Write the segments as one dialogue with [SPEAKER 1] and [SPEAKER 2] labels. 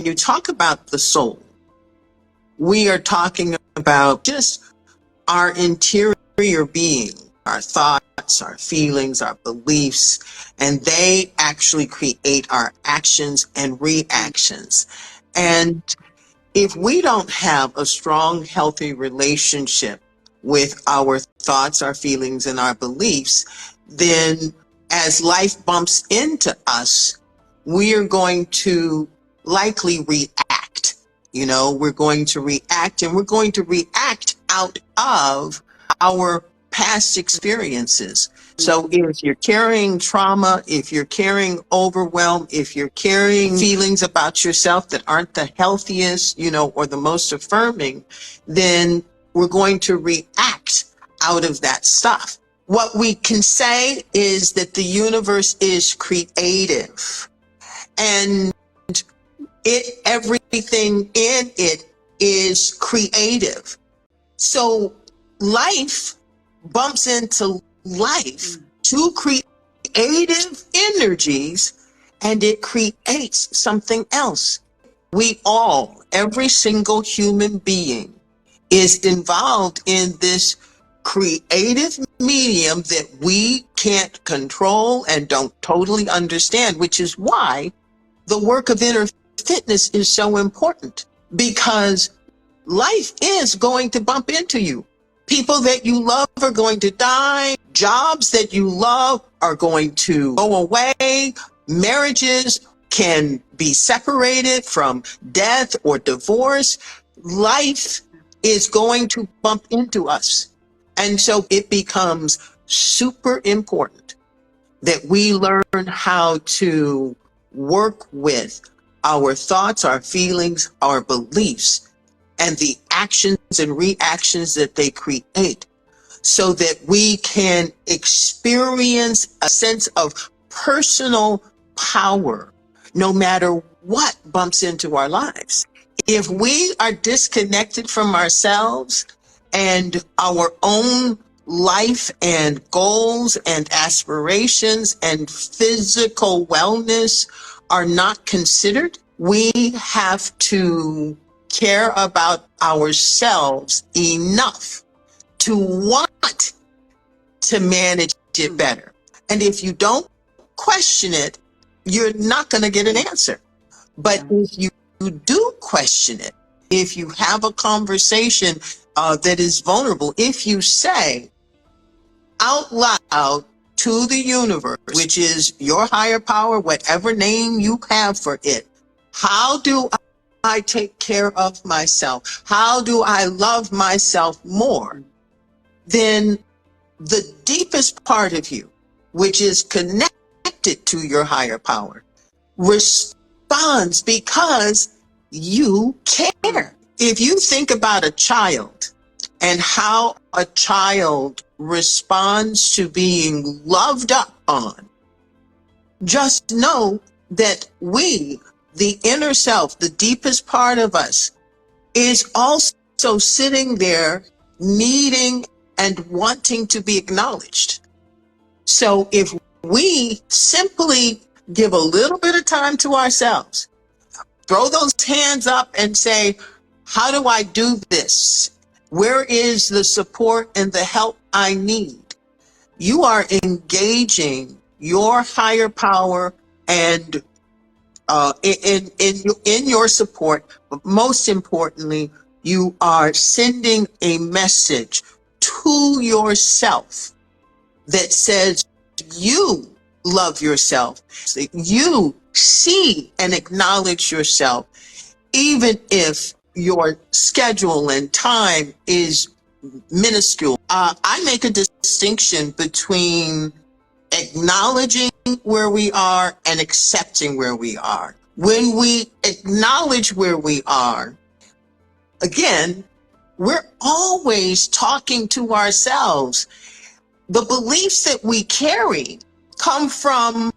[SPEAKER 1] you talk about the soul, we are talking about just our interior being, our thoughts, our feelings, our beliefs, and they actually create our actions and reactions. And if we don't have a strong, healthy relationship with our thoughts, our feelings, and our beliefs, then as life bumps into us, we are going to likely react. You know, we're going to react, and we're going to react out of our past experiences. So if you're carrying trauma, if you're carrying overwhelm, if you're carrying feelings about yourself that aren't the healthiest, you know, or the most affirming, then we're going to react out of that stuff. What we can say is that the universe is creative, and everything in it is creative. So life bumps into life, two creative energies, and it creates something else. We all, every single human being, is involved in this creative medium that we can't control and don't totally understand, which is why the work of inner fitness is so important, because life is going to bump into you. People that you love are going to die. Jobs that you love are going to go away. Marriages can be separated from death or divorce. Life is going to bump into us. And so it becomes super important that we learn how to work with our thoughts, our feelings, our beliefs, and the actions and reactions that they create, so that we can experience a sense of personal power no matter what bumps into our lives. If we are disconnected from ourselves and our own life and goals and aspirations and physical wellness are not considered, we have to care about ourselves enough to want to manage it better. And if you don't question it, you're not going to get an answer. But if you do question it, if you have a conversation that is vulnerable, if you say out loud to the universe, which is your higher power, whatever name you have for it, how do I take care of myself? How do I love myself more? Then the deepest part of you, which is connected to your higher power, responds because you care. If you think about a child and how a child responds to being loved up on, just know that we, the inner self, the deepest part of us, is also sitting there needing and wanting to be acknowledged. So if we simply give a little bit of time to ourselves, throw those hands up and say, how do I do this? Where is the support and the help I need? You are engaging your higher power and in your support, but most importantly, you are sending a message to yourself that says you love yourself, that you see and acknowledge yourself, even if your schedule and time is minuscule. I make a distinction between acknowledging where we are and accepting where we are. When we acknowledge where we are, again, we're always talking to ourselves. The beliefs that we carry come from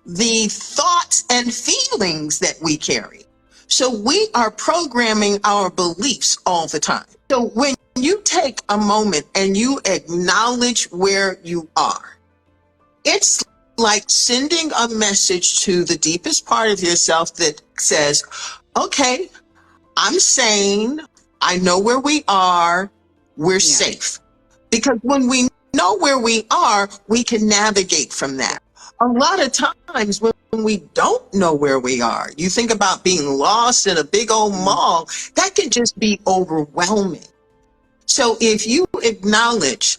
[SPEAKER 1] the thoughts and feelings that we carry. So we are programming our beliefs all the time. So when you take a moment and you acknowledge where you are, it's like sending a message to the deepest part of yourself that says, okay, I'm sane. I know where we are. We're safe. Because when we know where we are, we can navigate from that. A lot of times when we don't know where we are, you think about being lost in a big old mall, that can just be overwhelming. So if you acknowledge,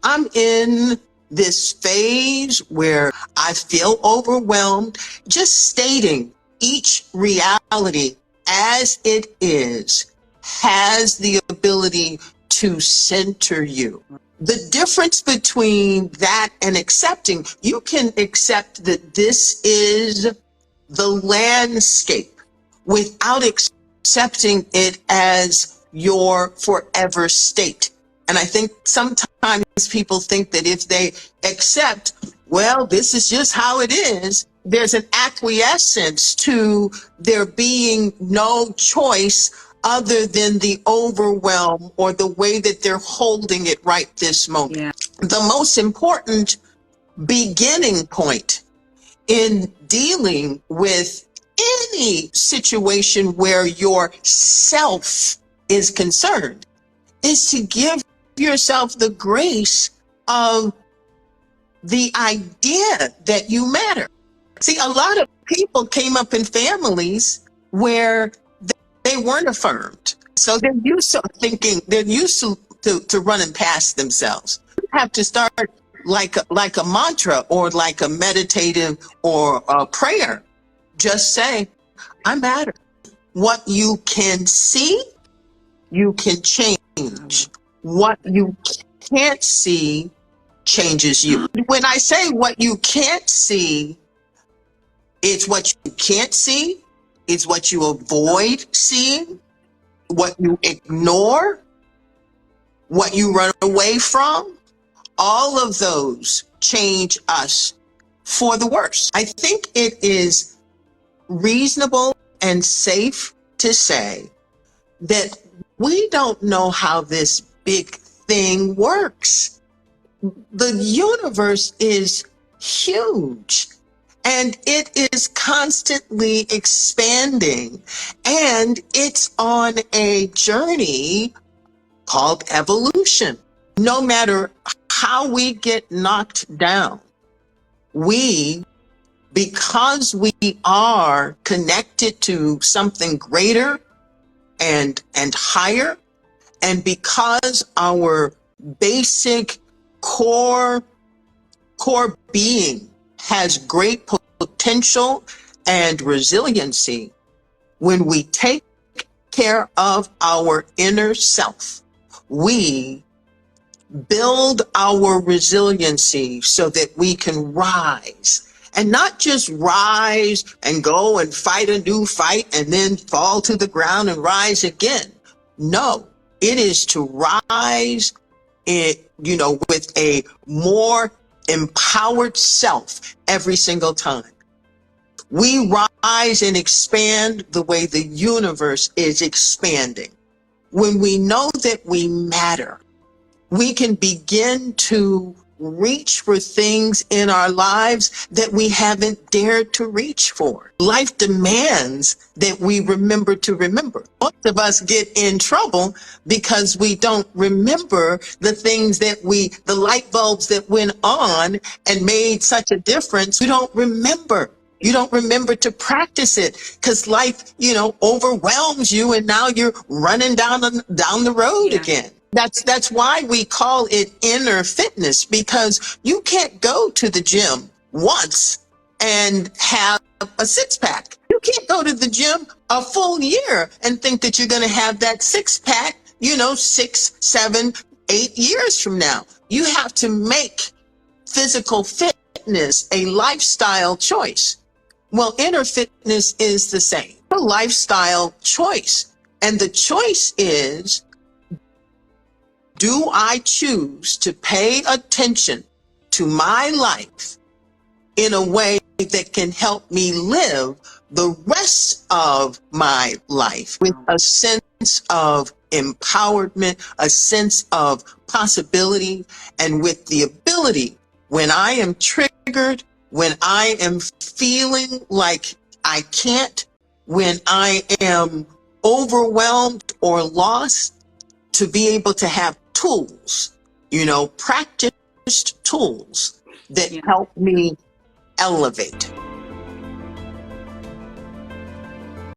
[SPEAKER 1] I'm in this phase where I feel overwhelmed, just stating each reality as it is has the ability to center you. The difference between that and accepting, you can accept that this is the landscape without accepting it as your forever state. And I think sometimes people think that if they accept, well, this is just how it is, there's an acquiescence to there being no choice other than the overwhelm or the way that they're holding it right this moment. Yeah. The most important beginning point in dealing with any situation where your self is concerned is to give yourself the grace of the idea that you matter. See, a lot of people came up in families where they weren't affirmed. So they're used to thinking, they're used to running past themselves. You have to start like a mantra or like a meditative or a prayer. Just say, I matter. What you can see, you can change. What you can't see changes you. When I say what you can't see, it's what you can't see, it's what you avoid seeing, what you ignore, what you run away from. All of those change us for the worse. I think it is reasonable and safe to say that we don't know how this big thing works. The universe is huge and it is constantly expanding, and it's on a journey called evolution. No matter how we get knocked down, because we are connected to something greater and higher, and because our basic core being has great potential and resiliency, when we take care of our inner self, we build our resiliency so that we can rise. And not just rise and go and fight a new fight and then fall to the ground and rise again. No, it is to rise with a more empowered self every single time. We rise and expand the way the universe is expanding. When we know that we matter, we can begin to reach for things in our lives that we haven't dared to reach for. Life demands that we remember to remember. Most of us get in trouble because we don't remember the things that the light bulbs that went on and made such a difference. You don't remember. You don't remember to practice it because life, overwhelms you, and now you're running down the road again. That's why we call it inner fitness, because you can't go to the gym once and have a six-pack. You can't go to the gym a full year and think that you're going to have that six-pack, 6, 7, 8 years from now. You have to make physical fitness a lifestyle choice. Well, inner fitness is the same, a lifestyle choice. And the choice is, do I choose to pay attention to my life in a way that can help me live the rest of my life with a sense of empowerment, a sense of possibility, and with the ability, when I am triggered, when I am feeling like I can't when I am overwhelmed or lost, to be able to have tools, practiced tools that help me elevate.